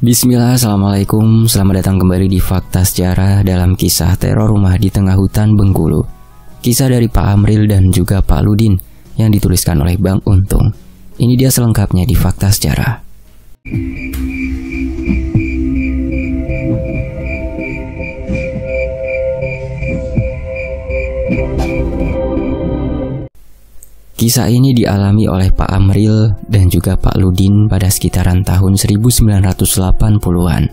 Bismillah, assalamualaikum. Selamat datang kembali di Fakta Sejarah dalam kisah teror rumah di tengah hutan Bengkulu. Kisah dari Pak Amril dan juga Pak Ludin yang dituliskan oleh Bang Untung. Ini dia selengkapnya di Fakta Sejarah. Kisah ini dialami oleh Pak Amril dan juga Pak Ludin pada sekitaran tahun 1980-an.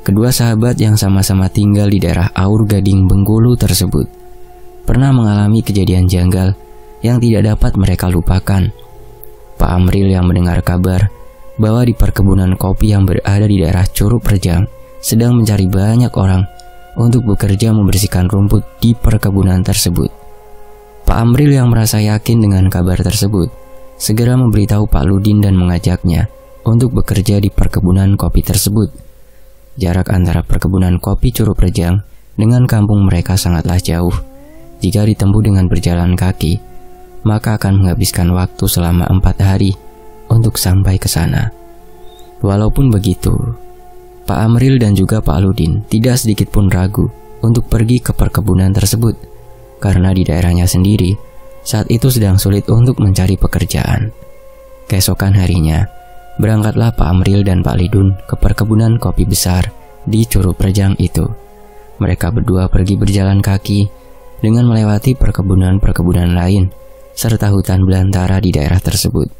Kedua sahabat yang sama-sama tinggal di daerah Aur Gading Bengkulu tersebut pernah mengalami kejadian janggal yang tidak dapat mereka lupakan. Pak Amril yang mendengar kabar bahwa di perkebunan kopi yang berada di daerah Curug Rejang sedang mencari banyak orang untuk bekerja membersihkan rumput di perkebunan tersebut. Pak Amril yang merasa yakin dengan kabar tersebut segera memberitahu Pak Ludin dan mengajaknya untuk bekerja di perkebunan kopi tersebut. Jarak antara perkebunan kopi Curug Rejang dengan kampung mereka sangatlah jauh. Jika ditempuh dengan berjalan kaki, maka akan menghabiskan waktu selama 4 hari untuk sampai ke sana. Walaupun begitu, Pak Amril dan juga Pak Ludin tidak sedikit pun ragu untuk pergi ke perkebunan tersebut. Karena di daerahnya sendiri saat itu sedang sulit untuk mencari pekerjaan. Keesokan harinya, berangkatlah Pak Amril dan Pak Lidun ke perkebunan kopi besar di Curug Rejang itu. Mereka berdua pergi berjalan kaki dengan melewati perkebunan-perkebunan lain serta hutan belantara di daerah tersebut.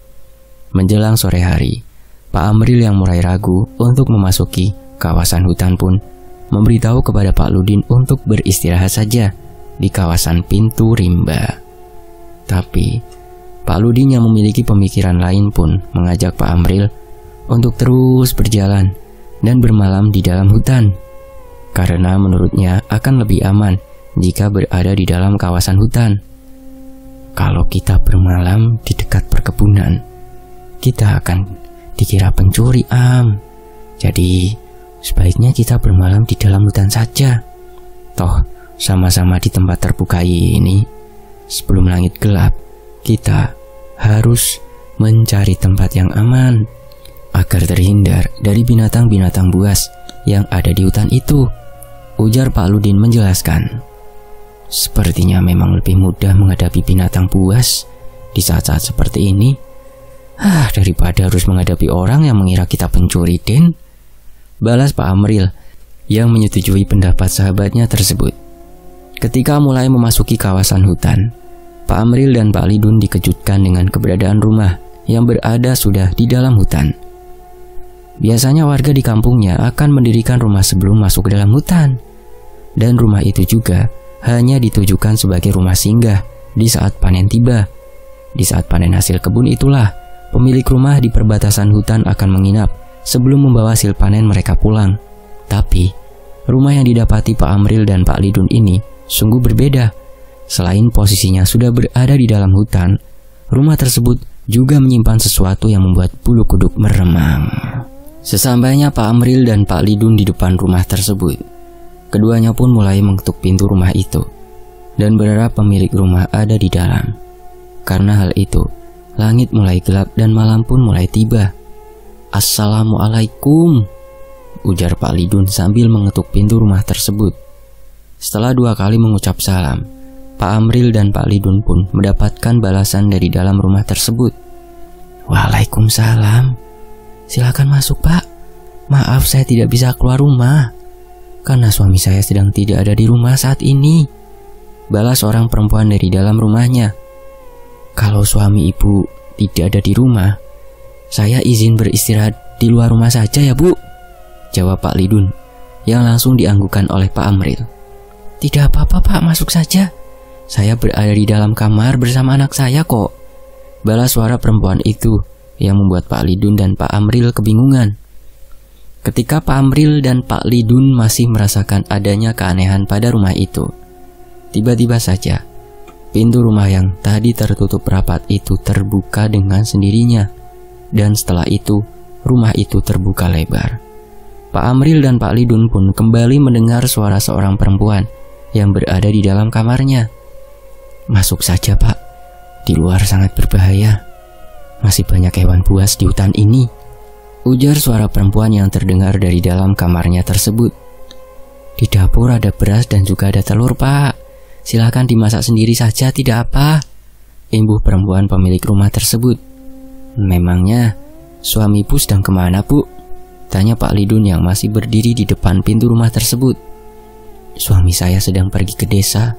Menjelang sore hari, Pak Amril yang mulai ragu untuk memasuki kawasan hutan pun memberitahu kepada Pak Ludin untuk beristirahat saja di kawasan Pintu Rimba. Tapi Pak Ludin yang memiliki pemikiran lain pun mengajak Pak Amril untuk terus berjalan dan bermalam di dalam hutan, karena menurutnya akan lebih aman jika berada di dalam kawasan hutan. Kalau kita bermalam di dekat perkebunan, kita akan dikira pencuri, Jadi sebaiknya kita bermalam di dalam hutan saja. Toh sama-sama di tempat terbuka ini, sebelum langit gelap, kita harus mencari tempat yang aman agar terhindar dari binatang-binatang buas yang ada di hutan itu, ujar Pak Ludin menjelaskan. Sepertinya memang lebih mudah menghadapi binatang buas di saat-saat seperti ini, daripada harus menghadapi orang yang mengira kita pencuri, Den, balas Pak Amril yang menyetujui pendapat sahabatnya tersebut. Ketika mulai memasuki kawasan hutan, Pak Amril dan Pak Lidun dikejutkan dengan keberadaan rumah yang berada sudah di dalam hutan. Biasanya warga di kampungnya akan mendirikan rumah sebelum masuk ke dalam hutan, dan rumah itu juga hanya ditujukan sebagai rumah singgah di saat panen tiba. Di saat panen hasil kebun itulah pemilik rumah di perbatasan hutan akan menginap sebelum membawa hasil panen mereka pulang. Tapi rumah yang didapati Pak Amril dan Pak Lidun ini sungguh berbeda. Selain posisinya sudah berada di dalam hutan, rumah tersebut juga menyimpan sesuatu yang membuat bulu kuduk meremang. Sesampainya Pak Amril dan Pak Lidun di depan rumah tersebut, keduanya pun mulai mengetuk pintu rumah itu dan berharap pemilik rumah ada di dalam. Karena hal itu, langit mulai gelap dan malam pun mulai tiba. "Assalamualaikum," ujar Pak Lidun sambil mengetuk pintu rumah tersebut. Setelah 2 kali mengucap salam, Pak Amril dan Pak Lidun pun mendapatkan balasan dari dalam rumah tersebut. "Waalaikumsalam. Silakan masuk, Pak. Maaf saya tidak bisa keluar rumah karena suami saya sedang tidak ada di rumah saat ini," balas seorang perempuan dari dalam rumahnya. "Kalau suami ibu tidak ada di rumah, saya izin beristirahat di luar rumah saja ya, Bu," jawab Pak Lidun yang langsung dianggukan oleh Pak Amril. "Tidak apa-apa, Pak, masuk saja. Saya berada di dalam kamar bersama anak saya kok," balas suara perempuan itu yang membuat Pak Lidun dan Pak Amril kebingungan. Ketika Pak Amril dan Pak Lidun masih merasakan adanya keanehan pada rumah itu, tiba-tiba saja pintu rumah yang tadi tertutup rapat itu terbuka dengan sendirinya, dan setelah itu rumah itu terbuka lebar. Pak Amril dan Pak Lidun pun kembali mendengar suara seorang perempuan yang berada di dalam kamarnya. "Masuk saja, Pak. Di luar sangat berbahaya. Masih banyak hewan buas di hutan ini," ujar suara perempuan yang terdengar dari dalam kamarnya tersebut. Di dapur ada beras dan juga ada telur, Pak. Silakan dimasak sendiri saja, tidak apa, imbuh perempuan pemilik rumah tersebut. Memangnya suami ibu sedang kemana, Bu? Tanya Pak Lidun yang masih berdiri di depan pintu rumah tersebut. Suami saya sedang pergi ke desa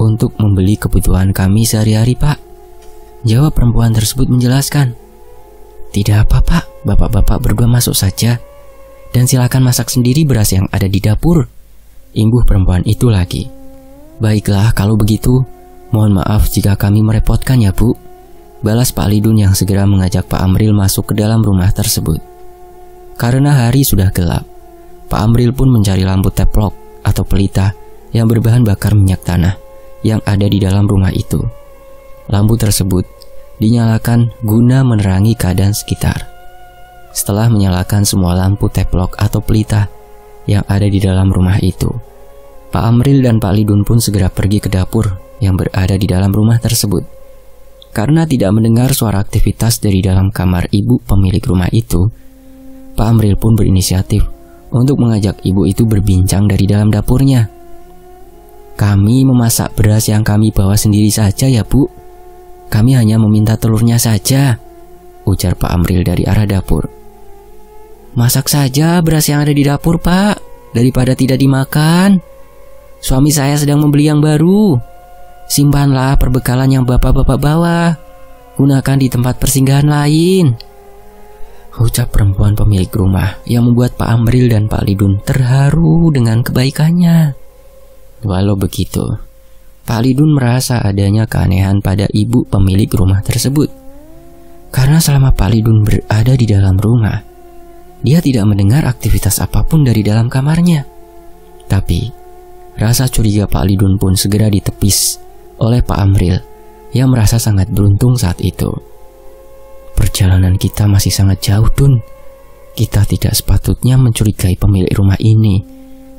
untuk membeli kebutuhan kami sehari-hari, Pak, jawab perempuan tersebut menjelaskan. Tidak apa, Pak, bapak-bapak berdua masuk saja dan silakan masak sendiri beras yang ada di dapur, imbuh perempuan itu lagi. Baiklah kalau begitu, mohon maaf jika kami merepotkan ya, Bu, balas Pak Lidun yang segera mengajak Pak Amril masuk ke dalam rumah tersebut. Karena hari sudah gelap, Pak Amril pun mencari lampu teplok atau pelita yang berbahan bakar minyak tanah yang ada di dalam rumah itu. Lampu tersebut dinyalakan guna menerangi keadaan sekitar. Setelah menyalakan semua lampu teplok atau pelita yang ada di dalam rumah itu, Pak Amril dan Pak Lidun pun segera pergi ke dapur yang berada di dalam rumah tersebut. Karena tidak mendengar suara aktivitas dari dalam kamar ibu pemilik rumah itu, Pak Amril pun berinisiatif untuk mengajak ibu itu berbincang dari dalam dapurnya. Kami memasak beras yang kami bawa sendiri saja ya, Bu. Kami hanya meminta telurnya saja, ujar Pak Amril dari arah dapur. Masak saja beras yang ada di dapur, Pak, daripada tidak dimakan. Suami saya sedang membeli yang baru. Simpanlah perbekalan yang bapak-bapak bawa. Gunakan di tempat persinggahan lain, ucap perempuan pemilik rumah yang membuat Pak Amril dan Pak Lidun terharu dengan kebaikannya. Walau begitu, Pak Lidun merasa adanya keanehan pada ibu pemilik rumah tersebut. Karena selama Pak Lidun berada di dalam rumah, dia tidak mendengar aktivitas apapun dari dalam kamarnya. Tapi, rasa curiga Pak Lidun pun segera ditepis oleh Pak Amril yang merasa sangat beruntung saat itu. Perjalanan kita masih sangat jauh, Dun. Kita tidak sepatutnya mencurigai pemilik rumah ini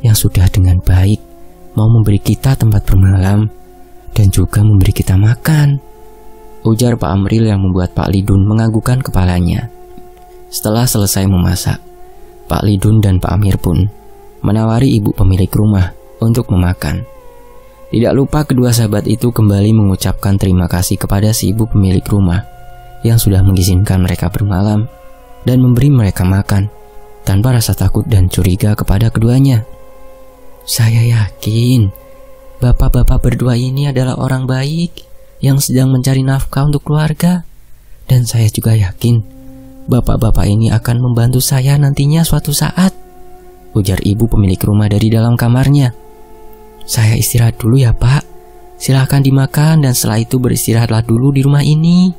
yang sudah dengan baik mau memberi kita tempat bermalam dan juga memberi kita makan, ujar Pak Amril yang membuat Pak Lidun menganggukkan kepalanya. Setelah selesai memasak, Pak Lidun dan Pak Amir pun menawari ibu pemilik rumah untuk memakan. Tidak lupa kedua sahabat itu kembali mengucapkan terima kasih kepada si ibu pemilik rumah yang sudah mengizinkan mereka bermalam dan memberi mereka makan tanpa rasa takut dan curiga kepada keduanya. Saya yakin bapak-bapak berdua ini adalah orang baik yang sedang mencari nafkah untuk keluarga, dan saya juga yakin bapak-bapak ini akan membantu saya nantinya suatu saat, ujar ibu pemilik rumah dari dalam kamarnya. Saya istirahat dulu ya, Pak. Silahkan dimakan dan setelah itu beristirahatlah dulu di rumah ini,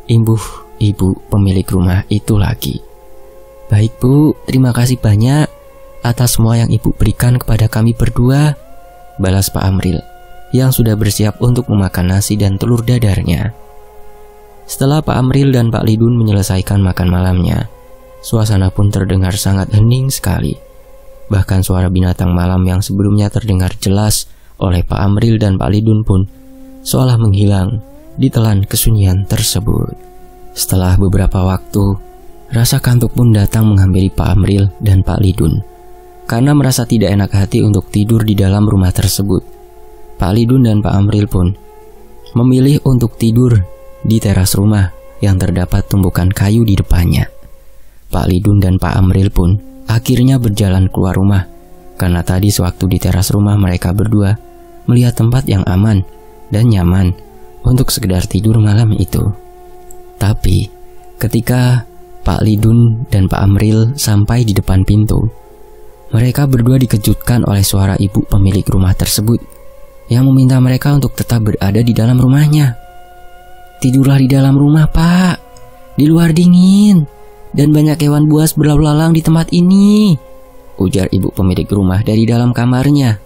imbuh ibu pemilik rumah itu lagi. Baik, Bu, terima kasih banyak atas semua yang ibu berikan kepada kami berdua, balas Pak Amril yang sudah bersiap untuk memakan nasi dan telur dadarnya. Setelah Pak Amril dan Pak Lidun menyelesaikan makan malamnya, suasana pun terdengar sangat hening sekali. Bahkan suara binatang malam yang sebelumnya terdengar jelas oleh Pak Amril dan Pak Lidun pun seolah menghilang ditelan kesunyian tersebut. Setelah beberapa waktu, rasa kantuk pun datang menghampiri Pak Amril dan Pak Lidun. Karena merasa tidak enak hati untuk tidur di dalam rumah tersebut, Pak Lidun dan Pak Amril pun memilih untuk tidur di teras rumah yang terdapat tumpukan kayu di depannya. Pak Lidun dan Pak Amril pun akhirnya berjalan keluar rumah, karena tadi sewaktu di teras rumah mereka berdua melihat tempat yang aman dan nyaman untuk sekedar tidur malam itu. Tapi ketika Pak Lidun dan Pak Amril sampai di depan pintu, mereka berdua dikejutkan oleh suara ibu pemilik rumah tersebut yang meminta mereka untuk tetap berada di dalam rumahnya. Tidurlah di dalam rumah, Pak. Di luar dingin dan banyak hewan buas berlalu lalang di tempat ini, ujar ibu pemilik rumah dari dalam kamarnya.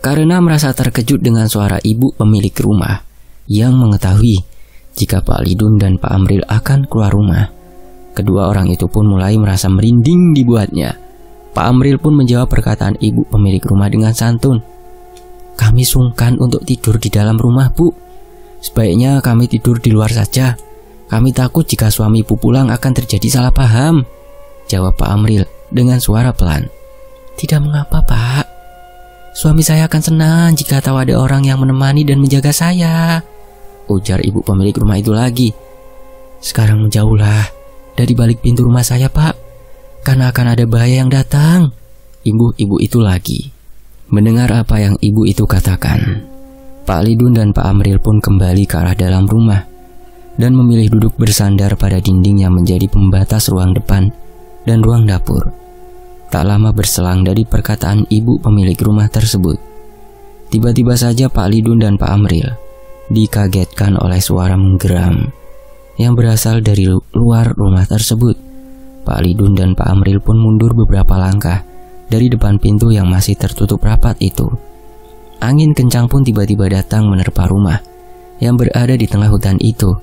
Karena merasa terkejut dengan suara ibu pemilik rumah yang mengetahui jika Pak Lidun dan Pak Amril akan keluar rumah, kedua orang itu pun mulai merasa merinding dibuatnya. Pak Amril pun menjawab perkataan ibu pemilik rumah dengan santun. Kami sungkan untuk tidur di dalam rumah, Bu. Sebaiknya kami tidur di luar saja. Kami takut jika suami ibu pulang akan terjadi salah paham, jawab Pak Amril dengan suara pelan. Tidak mengapa, Pak. Suami saya akan senang jika tahu ada orang yang menemani dan menjaga saya, ujar ibu pemilik rumah itu lagi. Sekarang menjauhlah dari balik pintu rumah saya, Pak, karena akan ada bahaya yang datang, ibu-ibu itu lagi. Mendengar apa yang ibu itu katakan, Pak Lidun dan Pak Amril pun kembali ke arah dalam rumah dan memilih duduk bersandar pada dinding yang menjadi pembatas ruang depan dan ruang dapur. Tak lama berselang dari perkataan ibu pemilik rumah tersebut, tiba-tiba saja Pak Lidun dan Pak Amril dikagetkan oleh suara menggeram yang berasal dari luar rumah tersebut. Pak Lidun dan Pak Amril pun mundur beberapa langkah dari depan pintu yang masih tertutup rapat itu. Angin kencang pun tiba-tiba datang menerpa rumah yang berada di tengah hutan itu,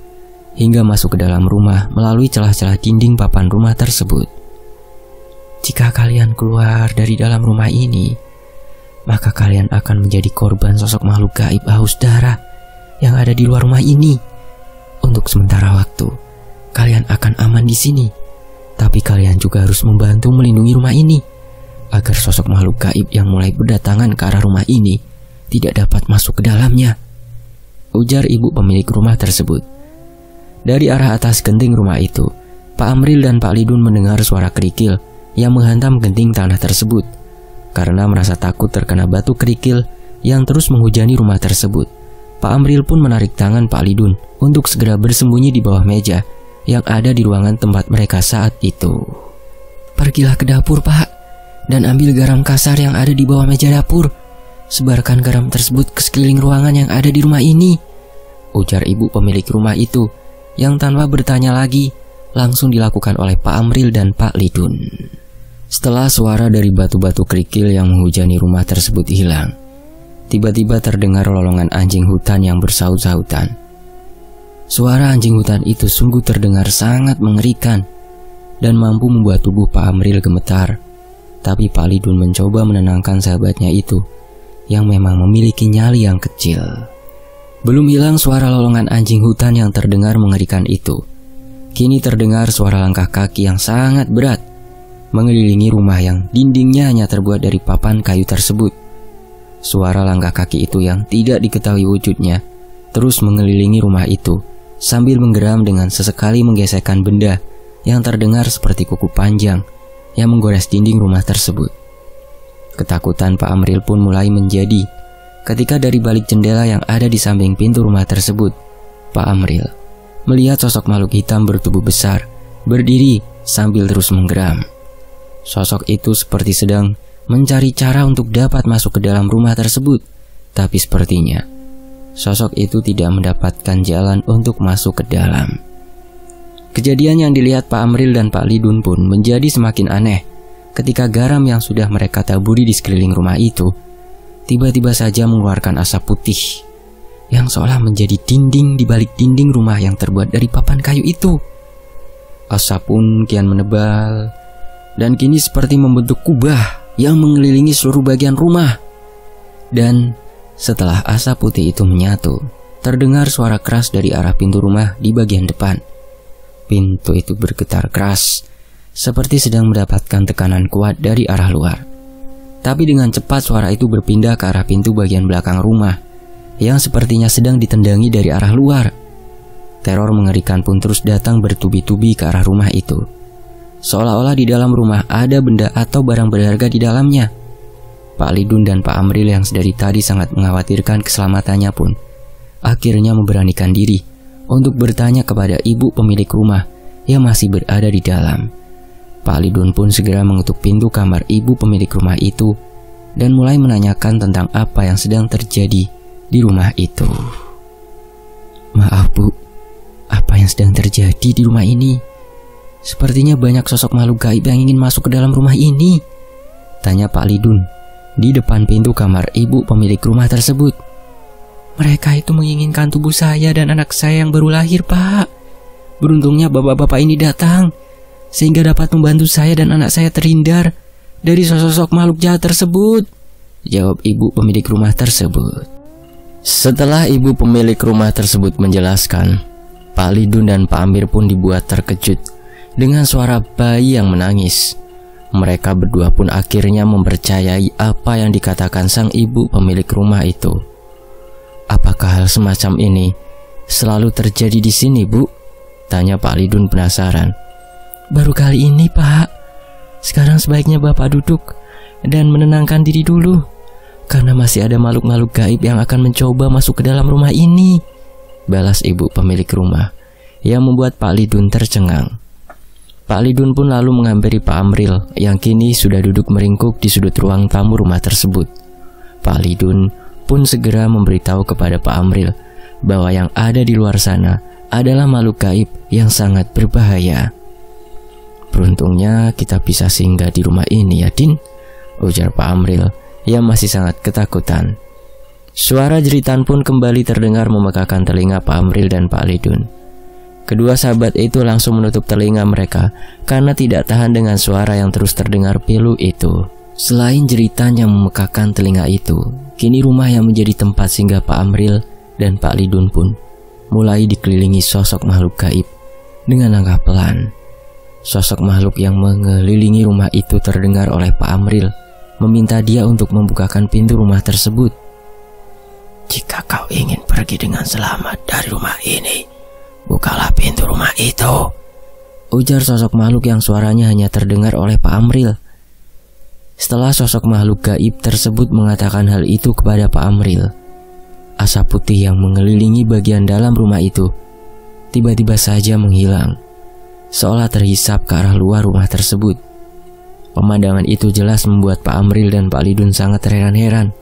hingga masuk ke dalam rumah melalui celah-celah dinding papan rumah tersebut. Jika kalian keluar dari dalam rumah ini, maka kalian akan menjadi korban sosok makhluk gaib haus darah yang ada di luar rumah ini. Untuk sementara waktu, kalian akan aman di sini, tapi kalian juga harus membantu melindungi rumah ini agar sosok makhluk gaib yang mulai berdatangan ke arah rumah ini tidak dapat masuk ke dalamnya, ujar ibu pemilik rumah tersebut. Dari arah atas genting rumah itu, Pak Amril dan Pak Lidun mendengar suara kerikil yang menghantam genting tanah tersebut. Karena merasa takut terkena batu kerikil yang terus menghujani rumah tersebut, Pak Amril pun menarik tangan Pak Lidun untuk segera bersembunyi di bawah meja yang ada di ruangan tempat mereka saat itu. Pergilah ke dapur, Pak, dan ambil garam kasar yang ada di bawah meja dapur. Sebarkan garam tersebut ke sekeliling ruangan yang ada di rumah ini, ujar ibu pemilik rumah itu, yang tanpa bertanya lagi langsung dilakukan oleh Pak Amril dan Pak Lidun. Setelah suara dari batu-batu kerikil yang menghujani rumah tersebut hilang, tiba-tiba terdengar lolongan anjing hutan yang bersaut-sautan. Suara anjing hutan itu sungguh terdengar sangat mengerikan dan mampu membuat tubuh Pak Amril gemetar. Tapi Pak Lidun mencoba menenangkan sahabatnya itu yang memang memiliki nyali yang kecil. Belum hilang suara lolongan anjing hutan yang terdengar mengerikan itu, kini terdengar suara langkah kaki yang sangat berat mengelilingi rumah yang dindingnya hanya terbuat dari papan kayu tersebut. Suara langkah kaki itu yang tidak diketahui wujudnya terus mengelilingi rumah itu sambil menggeram dengan sesekali menggesekkan benda yang terdengar seperti kuku panjang yang menggores dinding rumah tersebut. Ketakutan Pak Amril pun mulai menjadi ketika dari balik jendela yang ada di samping pintu rumah tersebut, Pak Amril melihat sosok makhluk hitam bertubuh besar berdiri sambil terus menggeram. Sosok itu seperti sedang mencari cara untuk dapat masuk ke dalam rumah tersebut, tapi sepertinya sosok itu tidak mendapatkan jalan untuk masuk ke dalam. Kejadian yang dilihat Pak Amril dan Pak Lidun pun menjadi semakin aneh ketika garam yang sudah mereka taburi di sekeliling rumah itu tiba-tiba saja mengeluarkan asap putih yang seolah menjadi dinding di balik dinding rumah yang terbuat dari papan kayu itu. Asap pun kian menebal dan kini seperti membentuk kubah yang mengelilingi seluruh bagian rumah. Dan setelah asap putih itu menyatu, terdengar suara keras dari arah pintu rumah di bagian depan. Pintu itu bergetar keras, seperti sedang mendapatkan tekanan kuat dari arah luar. Tapi dengan cepat suara itu berpindah ke arah pintu bagian belakang rumah, yang sepertinya sedang ditendangi dari arah luar. Teror mengerikan pun terus datang bertubi-tubi ke arah rumah itu. Seolah-olah di dalam rumah ada benda atau barang berharga di dalamnya. Pak Lidun dan Pak Amril yang sedari tadi sangat mengkhawatirkan keselamatannya pun akhirnya memberanikan diri untuk bertanya kepada ibu pemilik rumah yang masih berada di dalam. Pak Lidun pun segera mengetuk pintu kamar ibu pemilik rumah itu dan mulai menanyakan tentang apa yang sedang terjadi di rumah itu. Maaf Bu, apa yang sedang terjadi di rumah ini? Sepertinya banyak sosok makhluk gaib yang ingin masuk ke dalam rumah ini, tanya Pak Lidun di depan pintu kamar ibu pemilik rumah tersebut. Mereka itu menginginkan tubuh saya dan anak saya yang baru lahir, Pak. Beruntungnya bapak-bapak ini datang, sehingga dapat membantu saya dan anak saya terhindar dari sosok makhluk jahat tersebut, jawab ibu pemilik rumah tersebut. Setelah ibu pemilik rumah tersebut menjelaskan, Pak Pak Lidun dan Pak Amir pun dibuat terkejut dengan suara bayi yang menangis. Mereka berdua pun akhirnya mempercayai apa yang dikatakan sang ibu pemilik rumah itu. Apakah hal semacam ini selalu terjadi di sini, Bu? Tanya Pak Lidun penasaran. Baru kali ini, Pak. Sekarang sebaiknya Bapak duduk dan menenangkan diri dulu, karena masih ada makhluk-makhluk gaib yang akan mencoba masuk ke dalam rumah ini, balas ibu pemilik rumah, yang membuat Pak Lidun tercengang. Pak Lidun pun lalu menghampiri Pak Amril yang kini sudah duduk meringkuk di sudut ruang tamu rumah tersebut. Pak Lidun pun segera memberitahu kepada Pak Amril bahwa yang ada di luar sana adalah makhluk gaib yang sangat berbahaya. Beruntungnya kita bisa singgah di rumah ini ya, Din, ujar Pak Amril yang masih sangat ketakutan. Suara jeritan pun kembali terdengar memekakan telinga Pak Amril dan Pak Lidun. Kedua sahabat itu langsung menutup telinga mereka karena tidak tahan dengan suara yang terus terdengar pilu itu. Selain jeritan yang memekakan telinga itu, kini rumah yang menjadi tempat singgah Pak Amril dan Pak Lidun pun mulai dikelilingi sosok makhluk gaib dengan langkah pelan. Sosok makhluk yang mengelilingi rumah itu terdengar oleh Pak Amril meminta dia untuk membukakan pintu rumah tersebut. Jika kau ingin pergi dengan selamat dari rumah ini, bukalah pintu rumah itu, ujar sosok makhluk yang suaranya hanya terdengar oleh Pak Amril. Setelah sosok makhluk gaib tersebut mengatakan hal itu kepada Pak Amril, asap putih yang mengelilingi bagian dalam rumah itu tiba-tiba saja menghilang, seolah terhisap ke arah luar rumah tersebut. Pemandangan itu jelas membuat Pak Amril dan Pak Lidun sangat terheran-heran.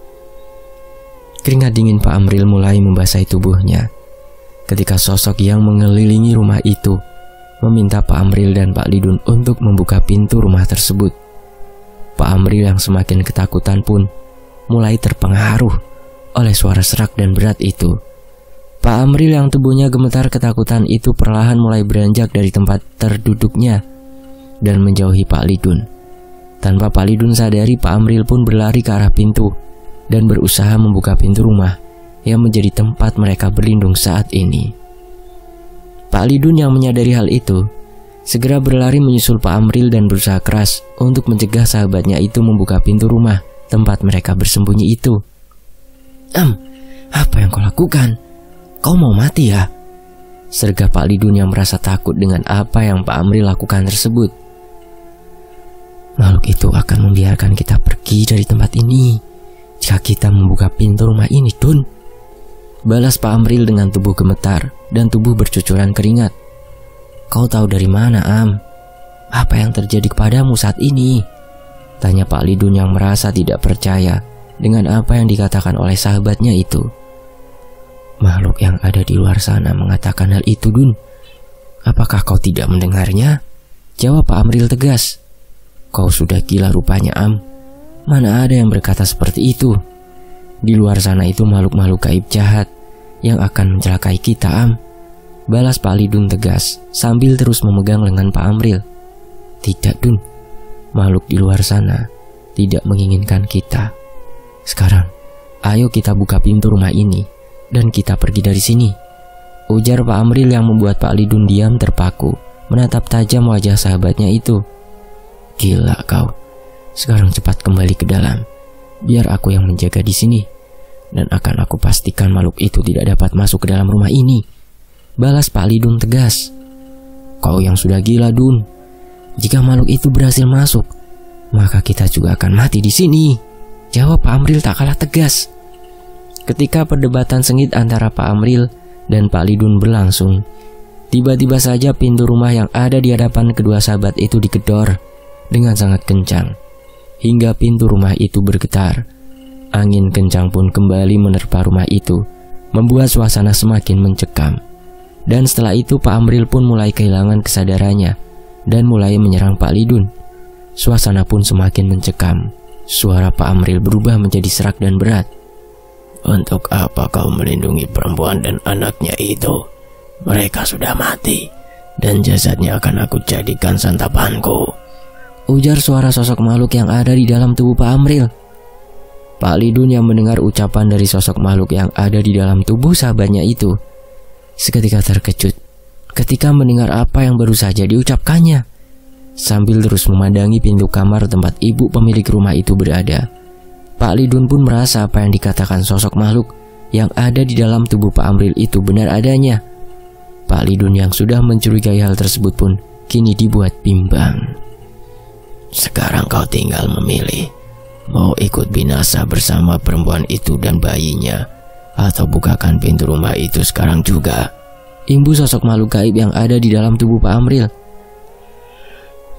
Keringat dingin Pak Amril mulai membasahi tubuhnya ketika sosok yang mengelilingi rumah itu meminta Pak Amril dan Pak Lidun untuk membuka pintu rumah tersebut. Pak Amril yang semakin ketakutan pun mulai terpengaruh oleh suara serak dan berat itu. Pak Amril yang tubuhnya gemetar ketakutan itu perlahan mulai beranjak dari tempat terduduknya dan menjauhi Pak Lidun. Tanpa Pak Lidun sadari, Pak Amril pun berlari ke arah pintu dan berusaha membuka pintu rumah yang menjadi tempat mereka berlindung saat ini. Pak Lidun yang menyadari hal itu segera berlari menyusul Pak Amril dan berusaha keras untuk mencegah sahabatnya itu membuka pintu rumah tempat mereka bersembunyi itu. Apa yang kau lakukan? Kau mau mati ya? Sergap Pak Lidun yang merasa takut dengan apa yang Pak Amril lakukan tersebut. Makhluk itu akan membiarkan kita pergi dari tempat ini jika kita membuka pintu rumah ini, Dun, balas Pak Amril dengan tubuh gemetar dan tubuh bercucuran keringat. Kau tahu dari mana, Am? Apa yang terjadi kepadamu saat ini? Tanya Pak Lidun yang merasa tidak percaya dengan apa yang dikatakan oleh sahabatnya itu. Makhluk yang ada di luar sana mengatakan hal itu, Dun. Apakah kau tidak mendengarnya? Jawab Pak Amril tegas. Kau sudah gila rupanya, Am. Mana ada yang berkata seperti itu? Di luar sana itu makhluk-makhluk gaib jahat yang akan mencelakai kita, Am, balas Pak Lidun tegas sambil terus memegang lengan Pak Amril. Tidak, Dun. Makhluk di luar sana tidak menginginkan kita. Sekarang, ayo kita buka pintu rumah ini dan kita pergi dari sini, ujar Pak Amril yang membuat Pak Lidun diam terpaku menatap tajam wajah sahabatnya itu. Gila kau. Sekarang cepat kembali ke dalam. Biar aku yang menjaga di sini, dan akan aku pastikan makhluk itu tidak dapat masuk ke dalam rumah ini, balas Pak Lidun tegas. Kau yang sudah gila, Dun. Jika makhluk itu berhasil masuk, maka kita juga akan mati di sini, jawab Pak Amril tak kalah tegas. Ketika perdebatan sengit antara Pak Amril dan Pak Lidun berlangsung, tiba-tiba saja pintu rumah yang ada di hadapan kedua sahabat itu digedor dengan sangat kencang, hingga pintu rumah itu bergetar. Angin kencang pun kembali menerpa rumah itu, membuat suasana semakin mencekam. Dan setelah itu Pak Amril pun mulai kehilangan kesadarannya dan mulai menyerang Pak Lidun. Suasana pun semakin mencekam. Suara Pak Amril berubah menjadi serak dan berat. Untuk apa kau melindungi perempuan dan anaknya itu? Mereka sudah mati, dan jasadnya akan aku jadikan santapanku, ujar suara sosok makhluk yang ada di dalam tubuh Pak Amril. Pak Lidun yang mendengar ucapan dari sosok makhluk yang ada di dalam tubuh sahabatnya itu seketika terkejut ketika mendengar apa yang baru saja diucapkannya. Sambil terus memandangi pintu kamar tempat ibu pemilik rumah itu berada, Pak Lidun pun merasa apa yang dikatakan sosok makhluk yang ada di dalam tubuh Pak Amril itu benar adanya. Pak Lidun yang sudah mencurigai hal tersebut pun kini dibuat bimbang. Sekarang kau tinggal memilih, mau ikut binasa bersama perempuan itu dan bayinya, atau bukakan pintu rumah itu sekarang juga. Imbu sosok makhluk gaib yang ada di dalam tubuh Pak Amril.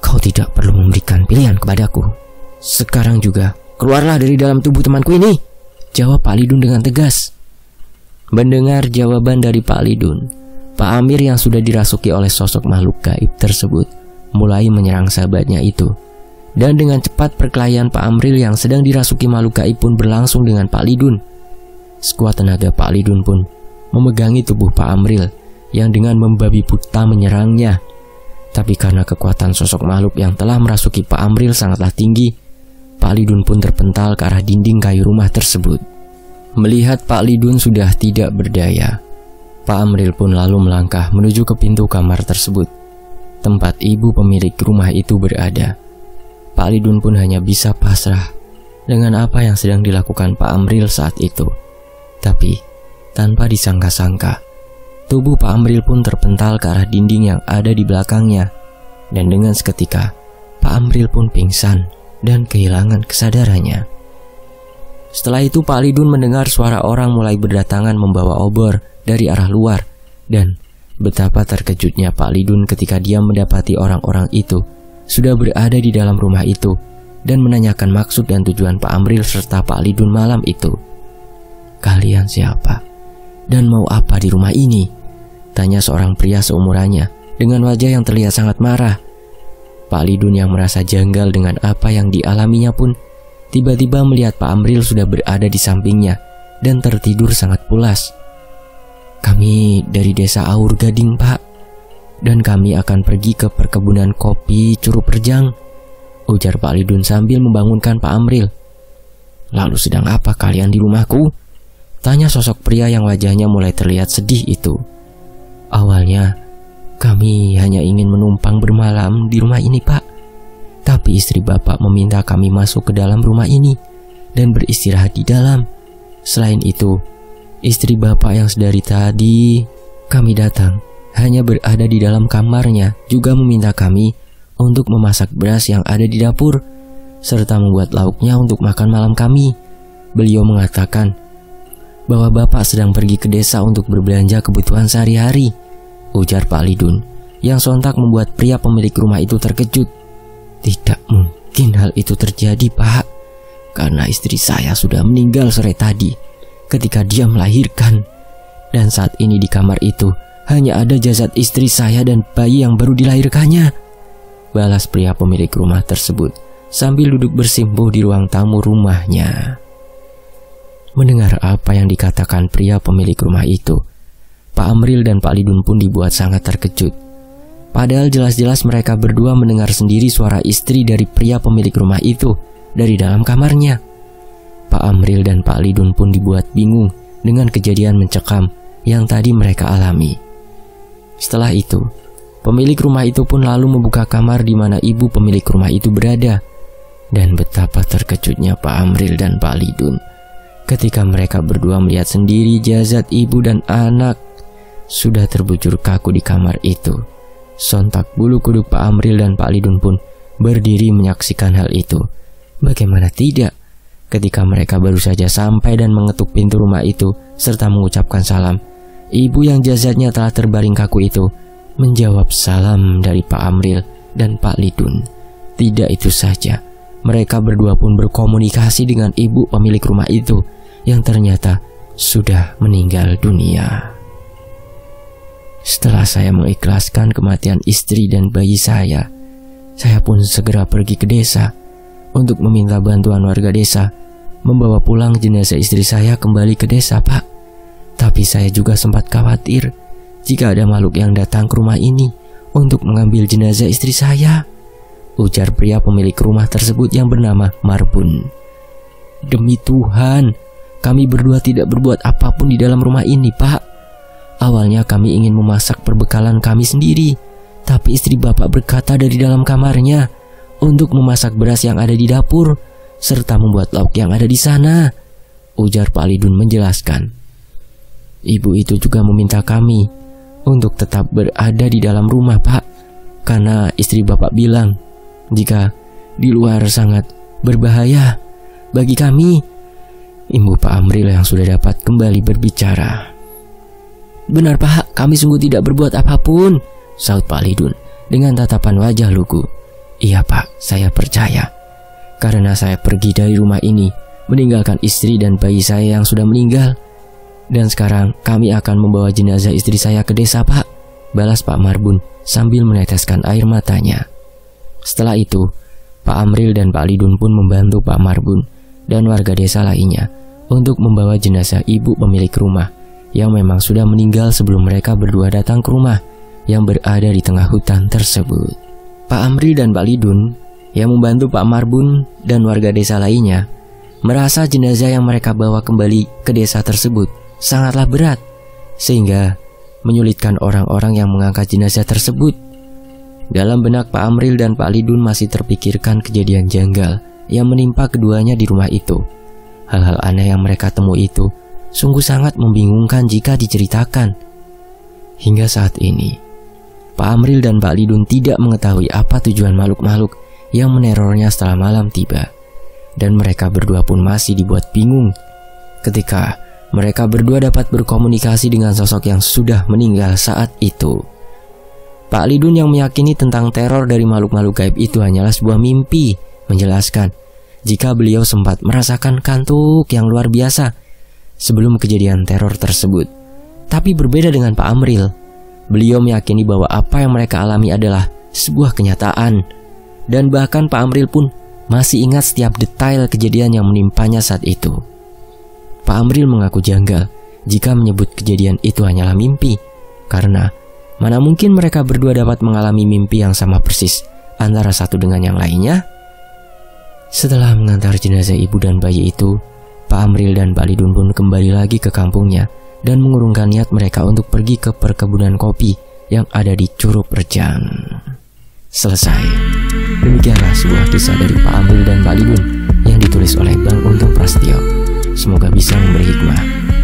Kau tidak perlu memberikan pilihan kepadaku. Sekarang juga keluarlah dari dalam tubuh temanku ini, jawab Pak Lidun dengan tegas. Mendengar jawaban dari Pak Lidun, Pak Amir yang sudah dirasuki oleh sosok makhluk gaib tersebut mulai menyerang sahabatnya itu. Dan dengan cepat perkelahian Pak Amril yang sedang dirasuki makhluk gaib pun berlangsung dengan Pak Lidun. Sekuat tenaga Pak Lidun pun memegangi tubuh Pak Amril yang dengan membabi buta menyerangnya. Tapi karena kekuatan sosok makhluk yang telah merasuki Pak Amril sangatlah tinggi, Pak Lidun pun terpental ke arah dinding kayu rumah tersebut. Melihat Pak Lidun sudah tidak berdaya, Pak Amril pun lalu melangkah menuju ke pintu kamar tersebut, tempat ibu pemilik rumah itu berada. Pak Lidun pun hanya bisa pasrah dengan apa yang sedang dilakukan Pak Amril saat itu. Tapi tanpa disangka-sangka, tubuh Pak Amril pun terpental ke arah dinding yang ada di belakangnya. Dan dengan seketika, Pak Amril pun pingsan dan kehilangan kesadarannya. Setelah itu Pak Lidun mendengar suara orang mulai berdatangan membawa obor dari arah luar. Dan betapa terkejutnya Pak Lidun ketika dia mendapati orang-orang itu sudah berada di dalam rumah itu dan menanyakan maksud dan tujuan Pak Amril serta Pak Lidun malam itu. Kalian siapa? Dan mau apa di rumah ini? Tanya seorang pria seumurannya dengan wajah yang terlihat sangat marah. Pak Lidun yang merasa janggal dengan apa yang dialaminya pun tiba-tiba melihat Pak Amril sudah berada di sampingnya dan tertidur sangat pulas. Kami dari desa Aur Gading, Pak, dan kami akan pergi ke perkebunan kopi Curug Perjang, ujar Pak Lidun sambil membangunkan Pak Amril. Lalu sedang apa kalian di rumahku? Tanya sosok pria yang wajahnya mulai terlihat sedih itu. Awalnya kami hanya ingin menumpang bermalam di rumah ini, Pak. Tapi istri Bapak meminta kami masuk ke dalam rumah ini dan beristirahat di dalam. Selain itu, istri Bapak yang sedari tadi kami datang hanya berada di dalam kamarnya juga meminta kami untuk memasak beras yang ada di dapur serta membuat lauknya untuk makan malam kami. Beliau mengatakan bahwa Bapak sedang pergi ke desa untuk berbelanja kebutuhan sehari-hari, ujar Pak Lidun yang sontak membuat pria pemilik rumah itu terkejut. Tidak mungkin hal itu terjadi, Pak, karena istri saya sudah meninggal sore tadi ketika dia melahirkan, dan saat ini di kamar itu hanya ada jasad istri saya dan bayi yang baru dilahirkannya, balas pria pemilik rumah tersebut sambil duduk bersimpuh di ruang tamu rumahnya. Mendengar apa yang dikatakan pria pemilik rumah itu, Pak Amril dan Pak Lidun pun dibuat sangat terkejut. Padahal jelas-jelas mereka berdua mendengar sendiri suara istri dari pria pemilik rumah itu dari dalam kamarnya. Pak Amril dan Pak Lidun pun dibuat bingung dengan kejadian mencekam yang tadi mereka alami. Setelah itu, pemilik rumah itu pun lalu membuka kamar di mana ibu pemilik rumah itu berada. Dan betapa terkejutnya Pak Amril dan Pak Lidun ketika mereka berdua melihat sendiri jasad ibu dan anak sudah terbujur kaku di kamar itu. Sontak bulu kuduk Pak Amril dan Pak Lidun pun berdiri menyaksikan hal itu. Bagaimana tidak, ketika mereka baru saja sampai dan mengetuk pintu rumah itu serta mengucapkan salam, ibu yang jasadnya telah terbaring kaku itu menjawab salam dari Pak Amril dan Pak Lidun. Tidak itu saja, mereka berdua pun berkomunikasi dengan ibu pemilik rumah itu yang ternyata sudah meninggal dunia. Setelah saya mengikhlaskan kematian istri dan bayi saya pun segera pergi ke desa untuk meminta bantuan warga desa membawa pulang jenazah istri saya kembali ke desa, Pak. Tapi saya juga sempat khawatir jika ada makhluk yang datang ke rumah ini untuk mengambil jenazah istri saya, ujar pria pemilik rumah tersebut yang bernama Marbun. Demi Tuhan, kami berdua tidak berbuat apapun di dalam rumah ini, Pak. Awalnya kami ingin memasak perbekalan kami sendiri, tapi istri Bapak berkata dari dalam kamarnya untuk memasak beras yang ada di dapur serta membuat lauk yang ada di sana, ujar Pak Lidun menjelaskan. Ibu itu juga meminta kami untuk tetap berada di dalam rumah, Pak, karena istri Bapak bilang jika di luar sangat berbahaya bagi kami. Ibu Pak Amril yang sudah dapat kembali berbicara. Benar, Pak, kami sungguh tidak berbuat apapun, saut Pak Lidun dengan tatapan wajah lugu. Iya, Pak, saya percaya. Karena saya pergi dari rumah ini, meninggalkan istri dan bayi saya yang sudah meninggal. Dan sekarang kami akan membawa jenazah istri saya ke desa, Pak, balas Pak Marbun sambil meneteskan air matanya. Setelah itu, Pak Amril dan Pak Lidun pun membantu Pak Marbun dan warga desa lainnya untuk membawa jenazah ibu pemilik rumah yang memang sudah meninggal sebelum mereka berdua datang ke rumah yang berada di tengah hutan tersebut. Pak Amril dan Pak Lidun yang membantu Pak Marbun dan warga desa lainnya merasa jenazah yang mereka bawa kembali ke desa tersebut sangatlah berat, sehingga menyulitkan orang-orang yang mengangkat jenazah tersebut. Dalam benak Pak Amril dan Pak Lidun masih terpikirkan kejadian janggal yang menimpa keduanya di rumah itu. Hal-hal aneh yang mereka temui itu sungguh sangat membingungkan jika diceritakan. Hingga saat ini, Pak Amril dan Pak Lidun tidak mengetahui apa tujuan makhluk-makhluk yang menerornya setelah malam tiba. Dan mereka berdua pun masih dibuat bingung ketika mereka berdua dapat berkomunikasi dengan sosok yang sudah meninggal saat itu. Pak Lidun yang meyakini tentang teror dari makhluk-makhluk gaib itu hanyalah sebuah mimpi, menjelaskan jika beliau sempat merasakan kantuk yang luar biasa sebelum kejadian teror tersebut. Tapi berbeda dengan Pak Amril, beliau meyakini bahwa apa yang mereka alami adalah sebuah kenyataan. Dan bahkan Pak Amril pun masih ingat setiap detail kejadian yang menimpanya saat itu. Pak Amril mengaku janggal jika menyebut kejadian itu hanyalah mimpi, karena mana mungkin mereka berdua dapat mengalami mimpi yang sama persis antara satu dengan yang lainnya. Setelah mengantar jenazah ibu dan bayi itu, Pak Amril dan Pak Lidun pun kembali lagi ke kampungnya dan mengurungkan niat mereka untuk pergi ke perkebunan kopi yang ada di Curug Rejang. Selesai. Demikianlah sebuah kisah dari Pak Amril dan Pak Lidun yang ditulis oleh Bang Untung Prasetyo. Semoga bisa memberi hikmah.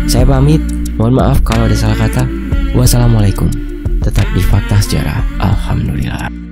Saya pamit, mohon maaf kalau ada salah kata. Wassalamualaikum. Tetap di Fakta Sejarah. Alhamdulillah.